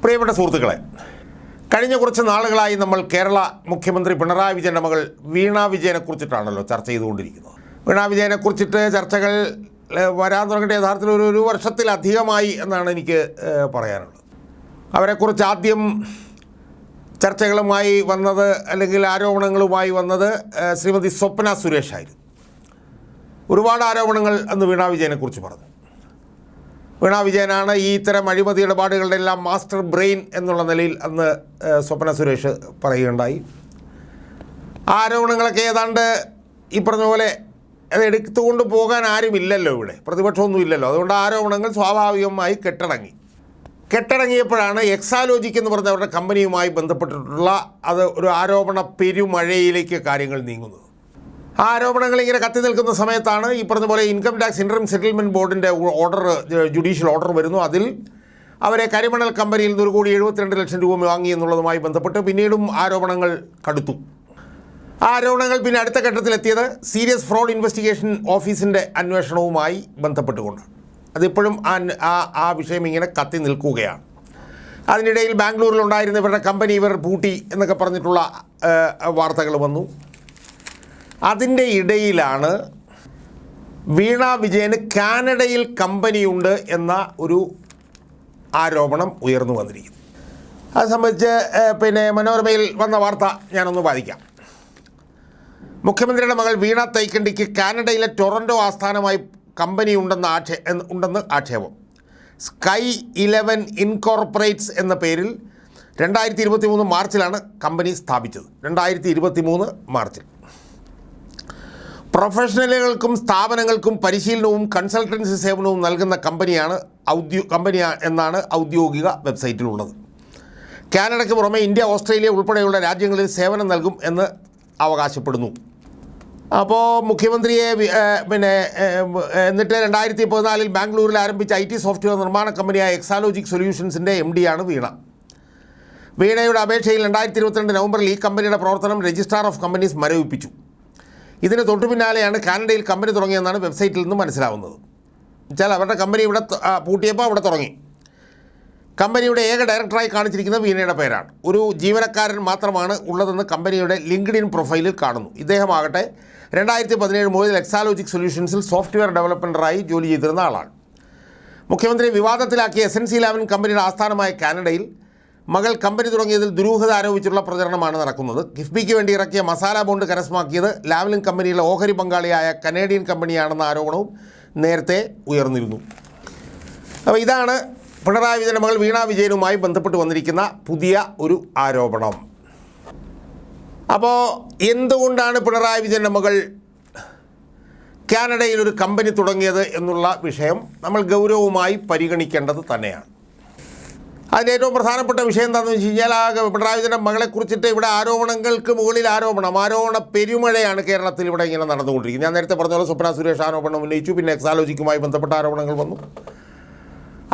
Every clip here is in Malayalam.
പ്രിയപ്പെട്ട സുഹൃത്തുക്കളെ, കഴിഞ്ഞ കുറച്ച് നാളുകളായി നമ്മൾ കേരള മുഖ്യമന്ത്രി പിണറായി വിജയൻ്റെ മകൾ വീണ വിജയനെക്കുറിച്ചിട്ടാണല്ലോ ചർച്ച ചെയ്തുകൊണ്ടിരിക്കുന്നത്. വീണ വിജയനെക്കുറിച്ചിട്ട് ചർച്ചകൾ വരാൻ തുടങ്ങിയിട്ട് യഥാർത്ഥത്തിൽ ഒരു വർഷത്തിലധികമായി എന്നാണ് എനിക്ക് പറയാനുള്ളത്. അവരെക്കുറിച്ച് ആദ്യം ചർച്ചകളുമായി വന്നത് അല്ലെങ്കിൽ ആരോപണങ്ങളുമായി വന്നത് ശ്രീമതി സ്വപ്ന സുരേഷായിരുന്നു. ഒരുപാട് ആരോപണങ്ങൾ അന്ന് വീണ വിജയനെക്കുറിച്ച് പറഞ്ഞു. വീണ വിജയനാണ് ഈ ഇത്തരം അഴിമതി ഇടപാടുകളുടെ എല്ലാം മാസ്റ്റർ ബ്രെയിൻ എന്നുള്ള നിലയിൽ അന്ന് സ്വപ്ന സുരേഷ് പറയുകയുണ്ടായി. ആ ആരോപണങ്ങളൊക്കെ ഏതാണ്ട് ഈ പറഞ്ഞ പോലെ അത് എടുത്തുകൊണ്ട് പോകാൻ ആരുമില്ലല്ലോ, ഇവിടെ പ്രതിപക്ഷമൊന്നും ഇല്ലല്ലോ. അതുകൊണ്ട് ആരോപണങ്ങൾ സ്വാഭാവികമായി കെട്ടടങ്ങിയപ്പോഴാണ് എക്സാലോജിക് എന്ന് പറഞ്ഞ അവരുടെ കമ്പനിയുമായി ബന്ധപ്പെട്ടിട്ടുള്ള അത് ഒരു ആരോപണ പെരുമഴയിലേക്ക് കാര്യങ്ങൾ നീങ്ങുന്നത്. ആ ആരോപണങ്ങൾ ഇങ്ങനെ കത്തി നിൽക്കുന്ന സമയത്താണ് ഈ പറഞ്ഞ പോലെ ഇൻകം ടാക്സ് ഇൻട്രീം സെറ്റിൽമെൻറ്റ് ബോർഡിൻ്റെ ഓർഡർ, ജുഡീഷ്യൽ ഓർഡർ വരുന്നു. അതിൽ അവരെ കരിമണൽ കമ്പനിയിൽ നിന്ന് 1,72 ലക്ഷം രൂപ വാങ്ങി എന്നുള്ളതുമായി ബന്ധപ്പെട്ട് പിന്നീടും ആരോപണങ്ങൾ കടുത്തു. ആ ആരോപണങ്ങൾ പിന്നെ അടുത്ത ഘട്ടത്തിലെത്തിയത് സീരിയസ് ഫ്രോഡ് ഇൻവെസ്റ്റിഗേഷൻ ഓഫീസിൻ്റെ അന്വേഷണവുമായി ബന്ധപ്പെട്ടുകൊണ്ടാണ്. അതിപ്പോഴും ആ വിഷയം ഇങ്ങനെ കത്തി നിൽക്കുകയാണ്. അതിനിടയിൽ ബാംഗ്ലൂരിലുണ്ടായിരുന്ന ഇവരുടെ കമ്പനി ഇവർ പൂട്ടി എന്നൊക്കെ പറഞ്ഞിട്ടുള്ള വാർത്തകൾ വന്നു. അതിൻ്റെ ഇടയിലാണ് വീണ വിജയന് കാനഡയിൽ കമ്പനിയുണ്ട് എന്ന ഒരു ആരോപണം ഉയർന്നു വന്നിരിക്കുന്നു. അത് സംബന്ധിച്ച് മനോരമയിൽ വന്ന വാർത്ത ഞാനൊന്ന് വായിക്കാം. മുഖ്യമന്ത്രിയുടെ മകൾ വീണ തൈക്കണ്ടിക്ക് കാനഡയിലെ ടൊറൻറ്റോ ആസ്ഥാനമായി കമ്പനി ഉണ്ടെന്ന് ആക്ഷേപം. സ്കൈ 11 ഇൻകോർപ്പറേറ്റ്സ് എന്ന പേരിൽ 2023 മാർച്ചിലാണ് കമ്പനി സ്ഥാപിച്ചത്. 2023 മാർച്ചിൽ പ്രൊഫഷണലുകൾക്കും സ്ഥാപനങ്ങൾക്കും പരിശീലനവും കൺസൾട്ടൻസി സേവനവും നൽകുന്ന കമ്പനി എന്നാണ് ഔദ്യോഗിക വെബ്സൈറ്റിലുള്ളത്. കാനഡയ്ക്ക് പുറമെ ഇന്ത്യ, ഓസ്ട്രേലിയ ഉൾപ്പെടെയുള്ള രാജ്യങ്ങളിൽ സേവനം നൽകും എന്ന് അവകാശപ്പെടുന്നു. അപ്പോൾ മുഖ്യമന്ത്രിയെ എന്നിട്ട് 2014 ബാംഗ്ലൂരിൽ ആരംഭിച്ച IT സോഫ്റ്റ്വെയർ നിർമ്മാണ കമ്പനിയായ എക്സാലോജിക് സൊല്യൂഷൻസിൻ്റെ MD ആണ് വീണ. വീണയുടെ അപേക്ഷയിൽ 2022 നവംബറിൽ ഈ കമ്പനിയുടെ പ്രവർത്തനം രജിസ്ട്രാർ ഓഫ് കമ്പനീസ് മരവിപ്പിച്ചു. ഇതിന് തൊട്ടു പിന്നാലെയാണ് കാനഡയിൽ കമ്പനി തുടങ്ങിയെന്നാണ് വെബ്സൈറ്റിൽ നിന്ന് മനസ്സിലാവുന്നത്. എന്നുവെച്ചാൽ അവരുടെ കമ്പനി ഇവിടെ പൂട്ടിയപ്പോൾ അവിടെ തുടങ്ങി. കമ്പനിയുടെ ഏക ഡയറക്ടറായി കാണിച്ചിരിക്കുന്നത് വീണയുടെ പേരാണ്. ഒരു ജീവനക്കാരൻ മാത്രമാണ് ഉള്ളതെന്ന് കമ്പനിയുടെ ലിങ്ക്ഡിൻ പ്രൊഫൈലിൽ കാണുന്നു. ഇദ്ദേഹമാകട്ടെ 2017 മുതൽ എക്സാലോജിക് സൊല്യൂഷൻസിൽ സോഫ്റ്റ്വെയർ ഡെവലപ്പറായി ജോലി ചെയ്തിരുന്ന ആളാണ്. മുഖ്യമന്ത്രി വിവാദത്തിലാക്കിയ SNC-Lavalin കമ്പനിയുടെ ആസ്ഥാനമായ കാനഡയിൽ മകൾ കമ്പനി തുടങ്ങിയതിൽ ദുരൂഹത ആരോപിച്ചുള്ള പ്രചരണമാണ് നടക്കുന്നത്. കിഫ്ബിക്ക് വേണ്ടി ഇറക്കിയ മസാല ബോണ്ട് കരസ്ഥമാക്കിയത് ലാവലിൻ കമ്പനിയിലെ ഓഹരി പങ്കാളിയായ കനേഡിയൻ കമ്പനിയാണെന്ന ആരോപണവും നേരത്തെ ഉയർന്നിരുന്നു. അപ്പോൾ ഇതാണ് പിണറായി വിജയൻ്റെ മകൾ വീണ വിജയനുമായി ബന്ധപ്പെട്ട് വന്നിരിക്കുന്ന പുതിയ ഒരു ആരോപണം. അപ്പോൾ എന്തുകൊണ്ടാണ് പിണറായി വിജയൻ്റെ മകൾ കാനഡയിൽ ഒരു കമ്പനി തുടങ്ങിയത് എന്നുള്ള വിഷയം നമ്മൾ ഗൗരവമായി പരിഗണിക്കേണ്ടത് തന്നെയാണ്. അതിൻ്റെ ഏറ്റവും പ്രധാനപ്പെട്ട വിഷയം എന്താണെന്ന് വെച്ച് കഴിഞ്ഞാൽ പിണറായി വിജയൻ്റെ മകളെക്കുറിച്ചിട്ട് ഇവിടെ ആരോപണങ്ങൾക്ക് മുകളിൽ ആരോപണ പെരുമഴയാണ് കേരളത്തിൽ ഇവിടെ ഇങ്ങനെ നടന്നുകൊണ്ടിരിക്കുന്നത്. ഞാൻ നേരത്തെ പറഞ്ഞ പോലെ സ്വപ്ന സുരേഷ് ആരോപണം ഉന്നയിച്ചു. പിന്നെ എക്സാലോജിക്കുമായി ബന്ധപ്പെട്ട ആരോപണങ്ങൾ വന്നു.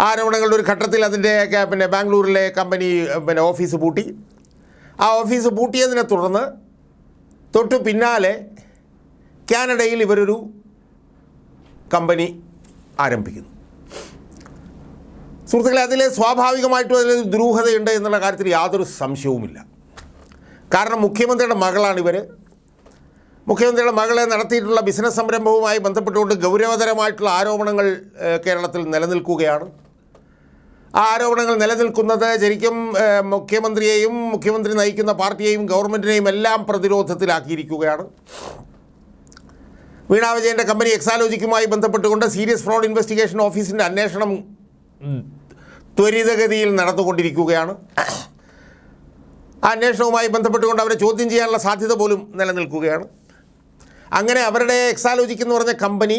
ആരോപണങ്ങളുടെ ഒരു ഘട്ടത്തിൽ അതിൻ്റെ ബാംഗ്ലൂരിലെ കമ്പനി ഓഫീസ് പൂട്ടി. ആ ഓഫീസ് പൂട്ടിയതിനെ തുടർന്ന് തൊട്ടു പിന്നാലെ കാനഡയിൽ ഇവരൊരു കമ്പനി ആരംഭിക്കുന്നു. സുഹൃത്തുക്കളെ, അതിൽ സ്വാഭാവികമായിട്ടും അതിൽ ദുരൂഹതയുണ്ട് എന്നുള്ള കാര്യത്തിൽ യാതൊരു സംശയവുമില്ല. കാരണം മുഖ്യമന്ത്രിയുടെ മകളാണിവർ. മുഖ്യമന്ത്രിയുടെ മകളെ നടത്തിയിട്ടുള്ള ബിസിനസ് സംരംഭവുമായി ബന്ധപ്പെട്ടുകൊണ്ട് ഗൗരവതരമായിട്ടുള്ള ആരോപണങ്ങൾ കേരളത്തിൽ നിലനിൽക്കുകയാണ്. ആ ആരോപണങ്ങൾ നിലനിൽക്കുന്നത് ശരിക്കും മുഖ്യമന്ത്രിയെയും മുഖ്യമന്ത്രി നയിക്കുന്ന പാർട്ടിയെയും ഗവൺമെൻറ്റിനെയും എല്ലാം പ്രതിരോധത്തിലാക്കിയിരിക്കുകയാണ്. വീണ വിജയൻ്റെ കമ്പനി എക്സാലോജിക്കുമായി ബന്ധപ്പെട്ടുകൊണ്ട് സീരിയസ് ഫ്രോഡ് ഇൻവെസ്റ്റിഗേഷൻ ഓഫീസിൻ്റെ അന്വേഷണം ത്വരിതഗതിയിൽ നടന്നുകൊണ്ടിരിക്കുകയാണ്. ആ അന്വേഷണവുമായി ബന്ധപ്പെട്ടുകൊണ്ട് അവരെ ചോദ്യം ചെയ്യാനുള്ള സാധ്യത പോലും നിലനിൽക്കുകയാണ്. അങ്ങനെ അവരുടെ എക്സാലോജിക് എന്ന് പറഞ്ഞ കമ്പനി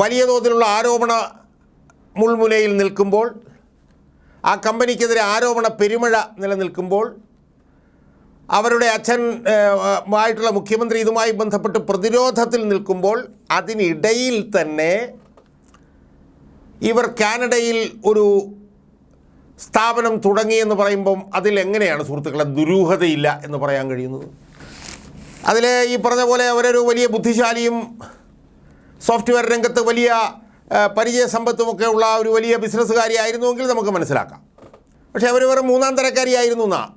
വലിയ തോതിലുള്ള ആരോപണ മുൾമുനയിൽ നിൽക്കുമ്പോൾ, ആ കമ്പനിക്കെതിരെ ആരോപണ പെരുമഴ നിലനിൽക്കുമ്പോൾ, അവരുടെ ആയിട്ടുള്ള മുഖ്യമന്ത്രി ഇതുമായി ബന്ധപ്പെട്ട് പ്രതിരോധത്തിൽ നിൽക്കുമ്പോൾ, അതിനിടയിൽ തന്നെ ഇവർ കാനഡയിൽ ഒരു സ്ഥാപനം തുടങ്ങിയെന്ന് പറയുമ്പം അതിലെങ്ങനെയാണ് സുഹൃത്തുക്കളെ ദുരൂഹതയില്ല എന്ന് പറയാൻ കഴിയുന്നത്? അതിൽ ഈ പറഞ്ഞ പോലെ അവരൊരു വലിയ ബുദ്ധിശാലിയും സോഫ്റ്റ്വെയർ രംഗത്ത് വലിയ പരിചയസമ്പത്തുമൊക്കെ ഉള്ള ഒരു വലിയ ബിസിനസ്സുകാരിയായിരുന്നുവെങ്കിൽ നമുക്ക് മനസ്സിലാക്കാം. പക്ഷേ അവർ വെറും മൂന്നാം തരക്കാരിയായിരുന്നു എന്നാണ്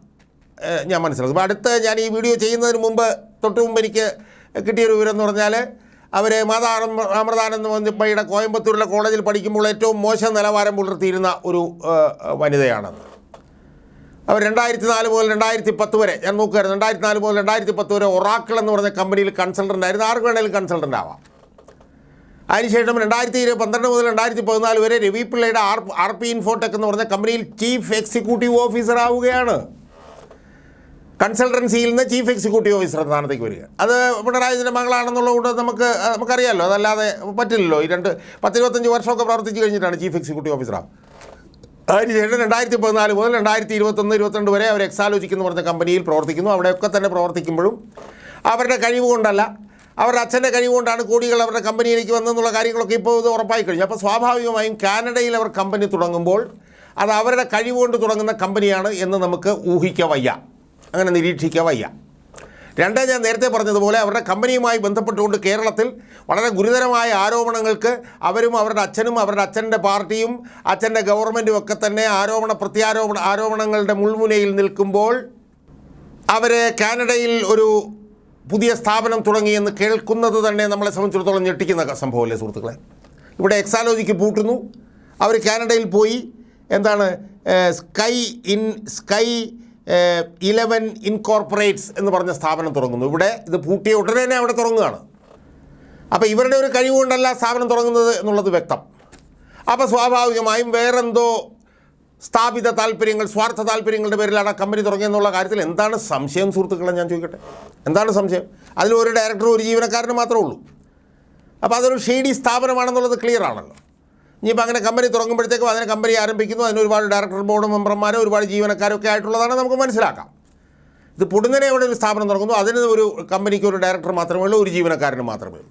ഞാൻ മനസ്സിലാക്കുന്നത്. അപ്പോൾ അടുത്ത് ഞാൻ ഈ വീഡിയോ ചെയ്യുന്നതിന് മുമ്പ് തൊട്ട് മുമ്പ് എനിക്ക് കിട്ടിയൊരു വിവരം എന്ന് പറഞ്ഞാൽ അവർ മാതാ അമൃതാനന്ദ മന്ദിപ്പയുടെ കോയമ്പത്തൂരിലെ കോളേജിൽ പഠിക്കുമ്പോൾ ഏറ്റവും മോശം നിലവാരം പുലർത്തിയിരുന്ന ഒരു വനിതയാണെന്ന്. അവർ 2004 മുതൽ 2010 വരെ ഞാൻ നോക്കുകയായിരുന്നു. 2004 മുതൽ 2010 വരെ ഒറാക്കിൾ എന്ന് പറഞ്ഞ കമ്പനിയിൽ കൺസൾട്ടൻ്റ് ആയിരുന്നു. ആർക്ക് വേണമെങ്കിലും കൺസൾട്ടൻ്റ് ആവാം. അതിനുശേഷം 2012 മുതൽ 2014 വരെ രവി പിള്ളയുടെ RP ഇൻഫോടെക് എന്ന് പറഞ്ഞ കമ്പനിയിൽ ചീഫ് എക്സിക്യൂട്ടീവ് ഓഫീസർ ആവുകയാണ്. കൺസൾട്ടൻസിയിൽ നിന്ന് ചീഫ് എക്സിക്യൂട്ടീവ് ഓഫീസർ സ്ഥാനത്തേക്ക് വരിക. അത് പിണറായി വിജയൻ്റെ മകളാണെന്നുള്ളതുകൊണ്ട് നമുക്കറിയാമല്ലോ. അതല്ലാതെ പറ്റില്ലല്ലോ. ഈ 10-25 വർഷമൊക്കെ പ്രവർത്തിച്ച് കഴിഞ്ഞിട്ടാണ് ചീഫ് എക്സിക്യൂട്ടീവ് ഓഫീസറാണ്. അതിനുശേഷം 2014 മുതൽ 2021-22 വരെ അവർ എക്സാലോജിക് എന്ന് പറഞ്ഞ കമ്പനിയിൽ പ്രവർത്തിക്കുന്നു. അവിടെയൊക്കെ തന്നെ പ്രവർത്തിക്കുമ്പോഴും അവരുടെ കഴിവ് കൊണ്ടല്ല, അവരുടെ അച്ഛൻ്റെ കഴിവ് കൊണ്ടാണ് കോടികൾ അവരുടെ കമ്പനിയിലേക്ക് വന്നെന്നുള്ള കാര്യങ്ങളൊക്കെ ഇപ്പോൾ ഇത് ഉറപ്പായി കഴിഞ്ഞു. അപ്പോൾ സ്വാഭാവികമായും കാനഡയിൽ അവർ കമ്പനി തുടങ്ങുമ്പോൾ അത് അവരുടെ കഴിവ് കൊണ്ട് തുടങ്ങുന്ന കമ്പനിയാണ് എന്ന് നമുക്ക് ഊഹിക്കാൻ വയ്യ, അങ്ങനെ നിരീക്ഷിക്കാൻ വയ്യ. രണ്ട്, ഞാൻ നേരത്തെ പറഞ്ഞതുപോലെ അവരുടെ കമ്പനിയുമായി ബന്ധപ്പെട്ടുകൊണ്ട് കേരളത്തിൽ വളരെ ഗുരുതരമായ ആരോപണങ്ങൾക്ക് അവരും അവരുടെ അച്ഛനും അവരുടെ അച്ഛൻ്റെ പാർട്ടിയും അച്ഛൻ്റെ ഗവൺമെൻറ്റും ഒക്കെ തന്നെ ആരോപണങ്ങളുടെ മുൾമുനയിൽ നിൽക്കുമ്പോൾ അവർ കാനഡയിൽ ഒരു പുതിയ സ്ഥാപനം തുടങ്ങിയെന്ന് കേൾക്കുന്നത് തന്നെ നമ്മളെ സംബന്ധിച്ചിടത്തോളം ഞെട്ടിക്കുന്ന സംഭവമല്ലേ സുഹൃത്തുക്കളെ. ഇവിടെ എക്സാലോജിക്ക് പൂട്ടുന്നു, അവർ കാനഡയിൽ പോയി എന്താണ് സ്കൈ 11 ഇൻകോർപ്പറേറ്റ്സ് എന്ന് പറഞ്ഞ സ്ഥാപനം തുടങ്ങുന്നു. ഇവിടെ ഇത് പൂട്ടിയ ഉടനെ തന്നെ അവിടെ തുടങ്ങുകയാണ്. അപ്പോൾ ഇവരുടെ ഒരു കഴിവുകൊണ്ടല്ല സ്ഥാപനം തുടങ്ങുന്നത് എന്നുള്ളത് വ്യക്തം. അപ്പോൾ സ്വാഭാവികമായും വേറെന്തോ സ്ഥാപിത താല്പര്യങ്ങൾ, സ്വാർത്ഥ താല്പര്യങ്ങളുടെ പേരിലാണ് കമ്പനി തുടങ്ങിയെന്നുള്ള കാര്യത്തിൽ എന്താണ് സംശയം സുഹൃത്തുക്കളെ? ഞാൻ ചോദിക്കട്ടെ, എന്താണ് സംശയം? അതിലൊരു ഡയറക്ടറും ഒരു ജീവനക്കാരനും മാത്രമേ ഉള്ളൂ. അപ്പോൾ അതൊരു ഷെയ്ഡി സ്ഥാപനമാണെന്നുള്ളത് ക്ലിയർ ആണല്ലോ. ഇനിയിപ്പോൾ അങ്ങനെ കമ്പനി തുടങ്ങുമ്പോഴത്തേക്കും അതിനെ കമ്പനി ആരംഭിക്കുന്നു, അതിന് ഒരുപാട് ഡയറക്ടർ ബോർഡ് മെമ്പർമാരോ ഒരുപാട് ജീവനക്കാരൊക്കെ ആയിട്ടുള്ളതാണ് നമുക്ക് മനസ്സിലാക്കാം. ഇത് പൊടുന്നനെ അവിടെ ഒരു സ്ഥാപനം തുടങ്ങുന്നു, അതിന് ഒരു കമ്പനിക്ക് ഒരു ഡയറക്ടർ മാത്രമേ ഉള്ളൂ, ഒരു ജീവനക്കാരന് മാത്രമേ ഉള്ളൂ.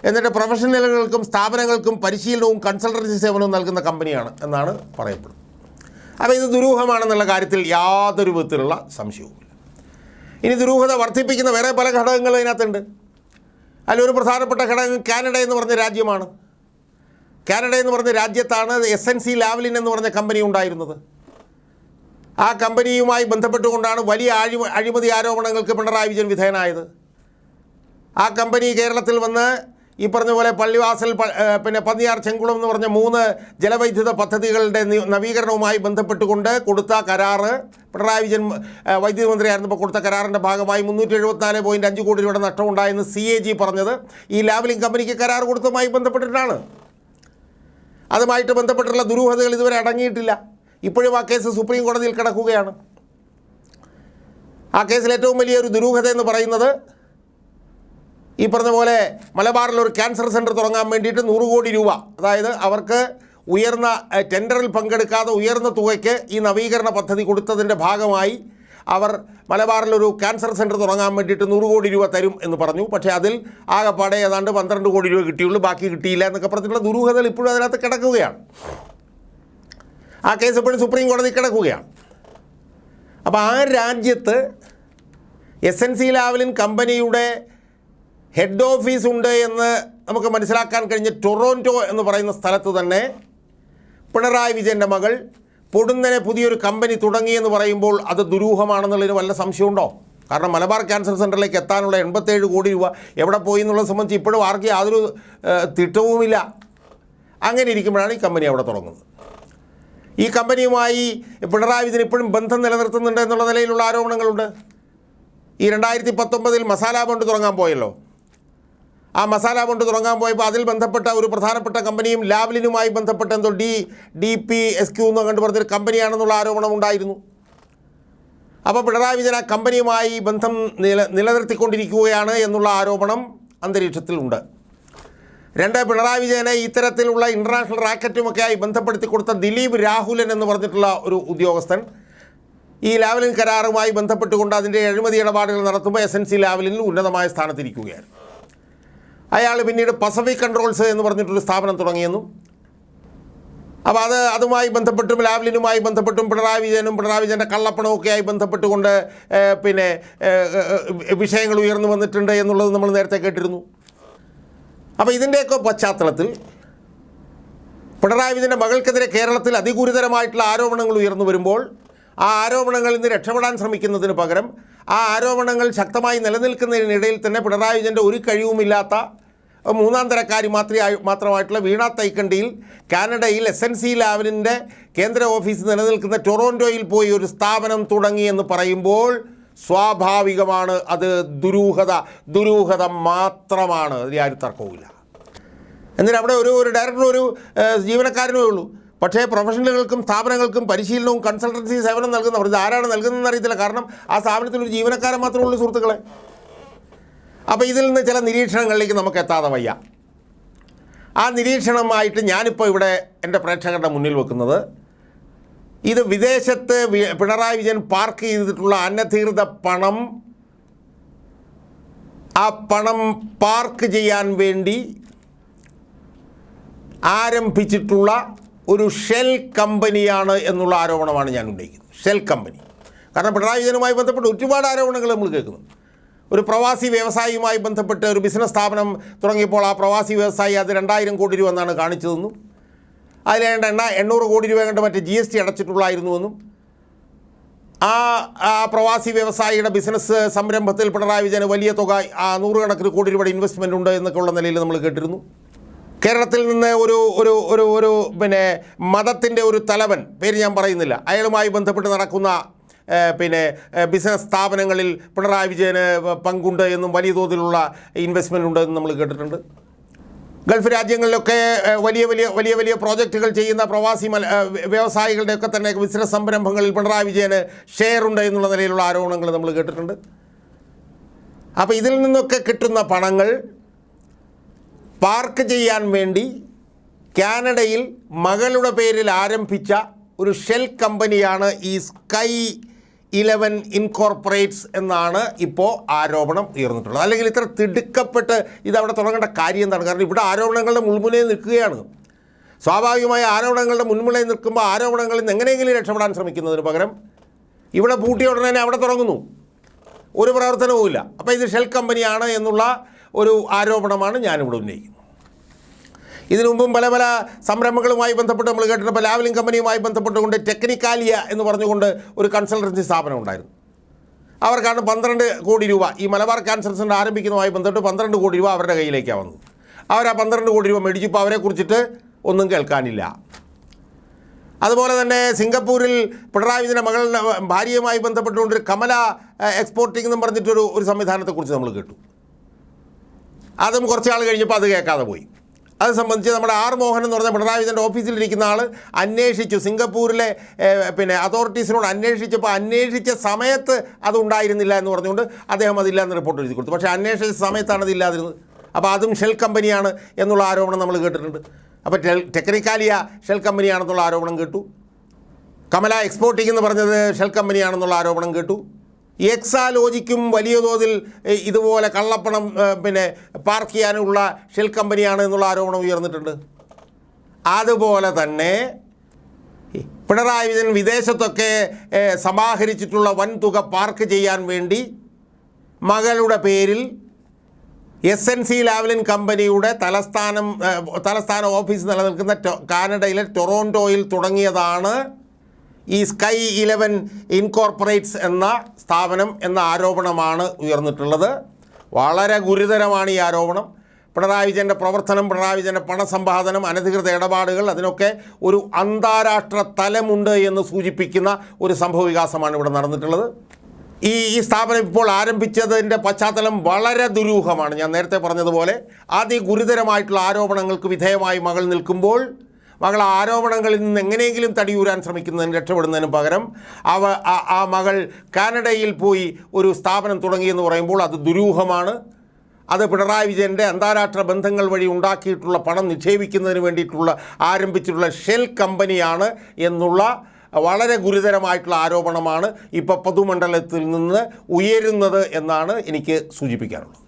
എന്നിട്ട് പ്രൊഫഷണലുകൾക്കും സ്ഥാപനങ്ങൾക്കും പരിശീലനവും കൺസൾട്ടൻസി സേവനവും നൽകുന്ന കമ്പനിയാണ് എന്നാണ് പറയപ്പെടുന്നത്. അപ്പോൾ ഇത് ദുരൂഹമാണെന്നുള്ള കാര്യത്തിൽ യാതൊരു വിധത്തിലുള്ള സംശയവുമില്ല. ഇനി ദുരൂഹത വർദ്ധിപ്പിക്കുന്ന വേറെ പല ഘടകങ്ങളും അതിനകത്തുണ്ട്. അതിലൊരു പ്രധാനപ്പെട്ട ഘടകം കാനഡ എന്ന് പറഞ്ഞ രാജ്യമാണ്. കാനഡ എന്ന് പറഞ്ഞ രാജ്യത്താണ് SNC ലാവ്ലിൻ എന്ന് പറഞ്ഞ കമ്പനി ഉണ്ടായിരുന്നത്. ആ കമ്പനിയുമായി ബന്ധപ്പെട്ടുകൊണ്ടാണ് വലിയ അഴിമതി ആരോപണങ്ങൾക്ക് പിണറായി വിജയൻ വിധേയനായത്. ആ കമ്പനി കേരളത്തിൽ വന്ന് ഈ പറഞ്ഞ പോലെ പള്ളിവാസൽ, പിന്നെ പന്നിയാർ, ചെങ്കുളം എന്ന് പറഞ്ഞ 3 ജലവൈദ്യുത പദ്ധതികളുടെ നവീകരണവുമായി ബന്ധപ്പെട്ടുകൊണ്ട് കൊടുത്ത കരാറ്, പിണറായി വിജയൻ വൈദ്യുതി മന്ത്രിയായിരുന്നപ്പോൾ കൊടുത്ത കരാറിൻ്റെ ഭാഗമായി 374.5 കോടി രൂപയുടെ നഷ്ടമുണ്ടായെന്ന് CAG പറഞ്ഞത് ഈ ലാവ്ലിൻ കമ്പനിക്ക് കരാർ കൊടുത്തതുമായി ബന്ധപ്പെട്ടിട്ടാണ്. അതുമായിട്ട് ബന്ധപ്പെട്ടുള്ള ദുരൂഹതകൾ ഇതുവരെ അടങ്ങിയിട്ടില്ല. ഇപ്പോഴും ആ കേസ് സുപ്രീം കോടതിയിൽ കിടക്കുകയാണ്. ആ കേസിൽ ഏറ്റവും വലിയൊരു ദുരൂഹത എന്ന് പറയുന്നത് ഈ പറഞ്ഞ പോലെ മലബാറിലൊരു ക്യാൻസർ സെൻറ്റർ തുടങ്ങാൻ വേണ്ടിയിട്ട് 100 കോടി രൂപ, അതായത് അവർക്ക് ഉയർന്ന ടെൻഡറിൽ പങ്കെടുക്കാതെ ഉയർന്ന തുകയ്ക്ക് ഈ നവീകരണ പദ്ധതി കൊടുത്തതിൻ്റെ ഭാഗമായി അവർ മലബാറിലൊരു ക്യാൻസർ സെൻറ്റർ തുടങ്ങാൻ വേണ്ടിയിട്ട് 100 കോടി രൂപ തരും എന്ന് പറഞ്ഞു. പക്ഷേ അതിൽ ആകെപ്പാടെ ഏതാണ്ട് 12 കോടി രൂപ കിട്ടിയുള്ളൂ, ബാക്കി കിട്ടിയില്ല എന്നൊക്കെ പറഞ്ഞിട്ടുള്ള ദുരൂഹതകൾ ഇപ്പോഴും അതിനകത്ത് കിടക്കുകയാണ്. ആ കേസ് ഇപ്പോഴും സുപ്രീം കോടതി കിടക്കുകയാണ്. അപ്പോൾ ആ രാജ്യത്ത് SNC ലാവ്ലിൻ കമ്പനിയുടെ ഹെഡ് ഓഫീസ് ഉണ്ട് എന്ന് നമുക്ക് മനസ്സിലാക്കാൻ കഴിഞ്ഞ ടൊറോൻറ്റോ എന്ന് പറയുന്ന സ്ഥലത്ത് തന്നെ പിണറായി വിജയൻ്റെ മകൾ പൊടുന്നനെ പുതിയൊരു കമ്പനി തുടങ്ങിയെന്ന് പറയുമ്പോൾ അത് ദുരൂഹമാണെന്നുള്ളതിന് വല്ല സംശയമുണ്ടോ? കാരണം മലബാർ ക്യാൻസർ സെൻ്ററിലേക്ക് എത്താനുള്ള 87 കോടി രൂപ എവിടെ പോയി എന്നുള്ളത് സംബന്ധിച്ച് ഇപ്പോഴും ആർക്കും യാതൊരു തിട്ടവുമില്ല. അങ്ങനെ ഇരിക്കുമ്പോഴാണ് ഈ കമ്പനി അവിടെ തുടങ്ങുന്നത്. ഈ കമ്പനിയുമായി പിണറായി വിജയൻ ഇപ്പോഴും ബന്ധം നിലനിർത്തുന്നുണ്ട് എന്നുള്ള നിലയിലുള്ള ആരോപണങ്ങളുണ്ട്. ഈ 2019 മസാല ബോണ്ട് തുടങ്ങാൻ പോയല്ലോ. ആ മസാല ബോണ്ട് തുടങ്ങാൻ പോയപ്പോൾ അതിൽ ബന്ധപ്പെട്ട ഒരു പ്രധാനപ്പെട്ട കമ്പനിയും ലാവ്ലിനുമായി ബന്ധപ്പെട്ട എന്തോ DPSQ എന്ന് കണ്ടു പറഞ്ഞൊരു കമ്പനിയാണെന്നുള്ള ആരോപണം ഉണ്ടായിരുന്നു. അപ്പോൾ പിണറായി വിജയൻ ആ കമ്പനിയുമായി ബന്ധം നിലനിർത്തിക്കൊണ്ടിരിക്കുകയാണ് എന്നുള്ള ആരോപണം അന്തരീക്ഷത്തിലുണ്ട്. രണ്ട്, പിണറായി വിജയനെ ഇത്തരത്തിലുള്ള ഇൻ്റർനാഷണൽ റാക്കറ്റുമൊക്കെയായി ബന്ധപ്പെടുത്തി കൊടുത്ത ദിലീപ് രാഹുലൻ എന്ന് പറഞ്ഞിട്ടുള്ള ഒരു ഉദ്യോഗസ്ഥൻ ഈ ലാവ്ലിൻ കരാറുമായി ബന്ധപ്പെട്ടുകൊണ്ട് അതിൻ്റെ അഴിമതി ഇടപാടുകൾ നടത്തുമ്പോൾ SNC ലാവ്ലിനിൽ ഉന്നതമായ സ്ഥാനത്തിരിക്കുകയാണ്. അയാൾ പിന്നീട് പസഫിക് കൺട്രോൾസ് എന്ന് പറഞ്ഞിട്ടൊരു സ്ഥാപനം തുടങ്ങിയെന്നും അപ്പോൾ അതുമായി ബന്ധപ്പെട്ടും ലാവ്ലിനുമായി ബന്ധപ്പെട്ടും പിണറായി വിജയൻ്റെ കള്ളപ്പണമൊക്കെയായി ബന്ധപ്പെട്ടുകൊണ്ട് പിന്നെ വിഷയങ്ങൾ ഉയർന്നു വന്നിട്ടുണ്ട് എന്നുള്ളത് നമ്മൾ നേരത്തെ കേട്ടിരുന്നു. അപ്പോൾ ഇതിൻ്റെയൊക്കെ പശ്ചാത്തലത്തിൽ പിണറായി വിജയൻ്റെ മകൾക്കെതിരെ കേരളത്തിൽ അതിഗുരുതരമായിട്ടുള്ള ആരോപണങ്ങൾ ഉയർന്നു വരുമ്പോൾ ആ ആരോപണങ്ങളിൽ നിന്ന് രക്ഷപ്പെടാൻ ശ്രമിക്കുന്നതിന് പകരം ആ ആരോപണങ്ങൾ ശക്തമായി നിലനിൽക്കുന്നതിനിടയിൽ തന്നെ പിണറായി വിജയൻ്റെ ഒരു കഴിവുമില്ലാത്ത മൂന്നാം തരക്കാരി മാത്രമായിട്ടുള്ള വീണ തൈക്കണ്ടിയിൽ കാനഡയിൽ SNC ലാവലിൻ്റെ കേന്ദ്ര ഓഫീസ് നിലനിൽക്കുന്ന ടൊറോൻറ്റോയിൽ പോയി ഒരു സ്ഥാപനം തുടങ്ങി എന്ന് പറയുമ്പോൾ സ്വാഭാവികമാണ് അത് ദുരൂഹത മാത്രമാണ്. അതിൽ ആരും തർക്കവുമില്ല. എന്നിട്ട് അവിടെ ഒരു ഡയറക്ടർ ഒരു ജീവനക്കാരനേ ഉള്ളൂ. പക്ഷേ പ്രൊഫഷണലുകൾക്കും സ്ഥാപനങ്ങൾക്കും പരിശീലനവും കൺസൾട്ടൻസി സേവനം നൽകുന്നവർ ഇത് ആരാണ് നൽകുന്നതെന്ന് അറിയത്തില്ല. കാരണം ആ സ്ഥാപനത്തിൽ ഒരു ജീവനക്കാരൻ മാത്രമേ ഉള്ളൂ സുഹൃത്തുക്കളെ. അപ്പോൾ ഇതിൽ നിന്ന് ചില നിരീക്ഷണങ്ങളിലേക്ക് നമുക്ക് എത്താതെ വയ്യ. ആ നിരീക്ഷണമായിട്ട് ഞാനിപ്പോൾ ഇവിടെ എൻ്റെ പ്രേക്ഷകരുടെ മുന്നിൽ വെക്കുന്നത്, ഇത് വിദേശത്ത് പിണറായി വിജയൻ പാർക്ക് ചെയ്തിട്ടുള്ള അനധികൃത പണം, ആ പണം പാർക്ക് ചെയ്യാൻ വേണ്ടി ആരംഭിച്ചിട്ടുള്ള ഒരു ഷെൽ കമ്പനിയാണ് എന്നുള്ള ആരോപണമാണ് ഞാൻ ഉന്നയിക്കുന്നത്. Shell company. കാരണം പിണറായി വിജയനുമായി ബന്ധപ്പെട്ട് ഒരുപാട് ആരോപണങ്ങൾ നമ്മൾ കേൾക്കുന്നു. ഒരു പ്രവാസി വ്യവസായിയുമായി ബന്ധപ്പെട്ട് ഒരു ബിസിനസ് സ്ഥാപനം തുടങ്ങിയപ്പോൾ ആ പ്രവാസി വ്യവസായി അത് 2000 കോടി രൂപ എന്നാണ് കാണിച്ചതെന്നും അതിലേണ്ട 800 കോടി രൂപ കണ്ട് മറ്റേ GST അടച്ചിട്ടുള്ളായിരുന്നുവെന്നും ആ പ്രവാസി വ്യവസായിയുടെ ബിസിനസ് സംരംഭത്തിൽ പിണറായി വിജയന് വലിയ തുക 100 കണക്കിന് കോടി രൂപയുടെ ഇൻവെസ്റ്റ്മെൻ്റ് ഉണ്ട് എന്നൊക്കെ ഉള്ള നിലയിൽ നമ്മൾ കേട്ടിരുന്നു. കേരളത്തിൽ നിന്ന് ഒരു മതത്തിൻ്റെ ഒരു തലവൻ, പേര് ഞാൻ പറയുന്നില്ല, അയാളുമായി ബന്ധപ്പെട്ട് നടക്കുന്ന ബിസിനസ് സ്ഥാപനങ്ങളിൽ പിണറായി വിജയന് പങ്കുണ്ട് എന്നും വലിയ തോതിലുള്ള ഇൻവെസ്റ്റ്മെൻ്റ് ഉണ്ട് എന്നും നമ്മൾ കേട്ടിട്ടുണ്ട്. ഗൾഫ് രാജ്യങ്ങളിലൊക്കെ വലിയ പ്രോജക്റ്റുകൾ ചെയ്യുന്ന പ്രവാസി വ്യവസായികളുടെയൊക്കെ തന്നെ ബിസിനസ് സംരംഭങ്ങളിൽ പിണറായി വിജയന് ഷെയർ ഉണ്ട് എന്നുള്ള നിലയിലുള്ള ആരോപണങ്ങൾ നമ്മൾ കേട്ടിട്ടുണ്ട്. അപ്പോൾ ഇതിൽ നിന്നൊക്കെ കിട്ടുന്ന പണങ്ങൾ പാർക്ക് ചെയ്യാൻ വേണ്ടി കാനഡയിൽ മകളുടെ പേരിൽ ആരംഭിച്ച ഒരു ഷെൽ കമ്പനിയാണ് ഈ Sky 11 ഇൻകോർപ്പറേറ്റ്സ് എന്നാണ് ഇപ്പോൾ ആരോപണം ഉയർന്നിട്ടുള്ളത്. അല്ലെങ്കിൽ ഇത്ര തിടുക്കപ്പെട്ട് ഇതവിടെ തുടങ്ങേണ്ട കാര്യം എന്താണ്? കാരണം ഇവിടെ ആരോപണങ്ങളുടെ മുൾമുനയിൽ നിൽക്കുകയാണ്. സ്വാഭാവികമായ ആരോപണങ്ങളുടെ മുൻമുനയിൽ നിൽക്കുമ്പോൾ ആരോപണങ്ങളിൽ നിന്ന് എങ്ങനെയെങ്കിലും രക്ഷപ്പെടാൻ ശ്രമിക്കുന്നതിന് പകരം ഇവിടെ പൂട്ടിയ ഉടനെ തന്നെ അവിടെ തുടങ്ങുന്നു, ഒരു പ്രവർത്തനവുമില്ല. അപ്പോൾ ഇത് ഷെൽ കമ്പനിയാണ് എന്നുള്ള ഒരു ആരോപണമാണ് ഞാനിവിടെ ഉന്നയിക്കുന്നത്. ഇതിനു മുമ്പും പല സംരംഭങ്ങളുമായി ബന്ധപ്പെട്ട് നമ്മൾ കേട്ടിട്ടുണ്ട്. ലാവലിംഗ് കമ്പനിയുമായി ബന്ധപ്പെട്ടുകൊണ്ട് ടെക്നിക്കാലിയ എന്ന് പറഞ്ഞുകൊണ്ട് ഒരു കൺസൾട്ടൻസി സ്ഥാപനം ഉണ്ടായിരുന്നു. അവർക്കാണ് 12 കോടി രൂപ ഈ മലബാർ ക്യാൻസർ സെൻ്റർ ആരംഭിക്കുന്നതുമായി ബന്ധപ്പെട്ട് 12 കോടി രൂപ അവരുടെ കയ്യിലേക്കാണ് വന്നത്. അവർ ആ 12 കോടി രൂപ മേടിച്ചപ്പോൾ അവരെക്കുറിച്ചിട്ട് ഒന്നും കേൾക്കാനില്ല. അതുപോലെ തന്നെ സിംഗപ്പൂരിൽ പിണറായി വിജയൻ്റെ മകളുടെ ഭാര്യയുമായി ബന്ധപ്പെട്ടുകൊണ്ട് കമല എക്സ്പോർട്ടിംഗ് എന്നും പറഞ്ഞിട്ടൊരു സംവിധാനത്തെക്കുറിച്ച് നമ്മൾ കേട്ടു. അതും കുറച്ച് ആൾ കഴിഞ്ഞപ്പോൾ അത് കേൾക്കാതെ പോയി. അത് സംബന്ധിച്ച് നമ്മുടെ R മോഹൻ എന്ന് പറഞ്ഞ പിണറായി വിജയൻ്റെ ഓഫീസിലിരിക്കുന്ന ആൾ അന്വേഷിച്ചു. സിംഗപ്പൂരിലെ അതോറിറ്റീസിനോട് അന്വേഷിച്ചപ്പോൾ അന്വേഷിച്ച സമയത്ത് അതുണ്ടായിരുന്നില്ല എന്ന് പറഞ്ഞുകൊണ്ട് അദ്ദേഹം അതില്ല എന്ന് റിപ്പോർട്ട് എഴുതി കൊടുത്തു. പക്ഷേ അന്വേഷിച്ച സമയത്താണ് അതില്ലാതിരുന്നത്. അപ്പോൾ അതും ഷെൽ കമ്പനിയാണ് എന്നുള്ള ആരോപണം നമ്മൾ കേട്ടിട്ടുണ്ട്. അപ്പോൾ ടെക്നിക്കാലിയ ഷെൽ കമ്പനിയാണെന്നുള്ള ആരോപണം കേട്ടു. കമല എക്സ്പോർട്ടിംഗ് എന്ന് പറഞ്ഞത് ഷെൽ കമ്പനിയാണെന്നുള്ള ആരോപണം കേട്ടു. എക്സാലോജിക്കും വലിയ തോതിൽ ഇതുപോലെ കള്ളപ്പണം പാർക്ക് ചെയ്യാനുള്ള ഷെൽ കമ്പനിയാണ് എന്നുള്ള ആരോപണം ഉയർന്നിട്ടുണ്ട്. അതുപോലെ തന്നെ പിണറായി വിജയൻ വിദേശത്തൊക്കെ സമാഹരിച്ചിട്ടുള്ള വൻതുക പാർക്ക് ചെയ്യാൻ വേണ്ടി മകളുടെ പേരിൽ SNC ലാവലിൻ കമ്പനിയുടെ തലസ്ഥാന ഓഫീസ് നിലനിൽക്കുന്ന കാനഡയിലെ ടൊറോൻറ്റോയിൽ തുടങ്ങിയതാണ് ഈ Sky 11 ഇൻകോർപ്പറേറ്റ്സ് എന്ന സ്ഥാപനം എന്ന ആരോപണമാണ് ഉയർന്നിട്ടുള്ളത്. വളരെ ഗുരുതരമാണ് ഈ ആരോപണം. പിണറായി വിജയൻ്റെ പ്രവർത്തനം, പിണറായി വിജയൻ്റെ പണസമ്പാദനം, അനധികൃത ഇടപാടുകൾ, അതിനൊക്കെ ഒരു അന്താരാഷ്ട്ര തലമുണ്ട് എന്ന് സൂചിപ്പിക്കുന്ന ഒരു സംഭവവികാസമാണ് ഇവിടെ നടന്നിട്ടുള്ളത്. ഈ സ്ഥാപനം ഇപ്പോൾ ആരംഭിച്ചതിൻ്റെ പശ്ചാത്തലം വളരെ ദുരൂഹമാണ്. ഞാൻ നേരത്തെ പറഞ്ഞതുപോലെ അതിഗുരുതരമായിട്ടുള്ള ആരോപണങ്ങൾക്ക് വിധേയമായി മകൾ നിൽക്കുമ്പോൾ മകൾ ആരോപണങ്ങളിൽ നിന്ന് എങ്ങനെയെങ്കിലും തടിയൂരാൻ ശ്രമിക്കുന്നതിന് രക്ഷപ്പെടുന്നതിന് പകരം ആ മകൾ കാനഡയിൽ പോയി ഒരു സ്ഥാപനം തുടങ്ങിയെന്ന് പറയുമ്പോൾ അത് ദുരൂഹമാണ്. അത് പിണറായി വിജയൻ്റെ അന്താരാഷ്ട്ര ബന്ധങ്ങൾ വഴി ഉണ്ടാക്കിയിട്ടുള്ള പണം നിക്ഷേപിക്കുന്നതിന് വേണ്ടിയിട്ടുള്ള ആരംഭിച്ചിട്ടുള്ള ഷെൽ കമ്പനിയാണ് എന്നുള്ള വളരെ ഗുരുതരമായിട്ടുള്ള ആരോപണമാണ് ഇപ്പോൾ പൊതുമണ്ഡലത്തിൽ നിന്ന് ഉയരുന്നത് എന്നാണ് എനിക്ക് സൂചിപ്പിക്കാനുള്ളത്.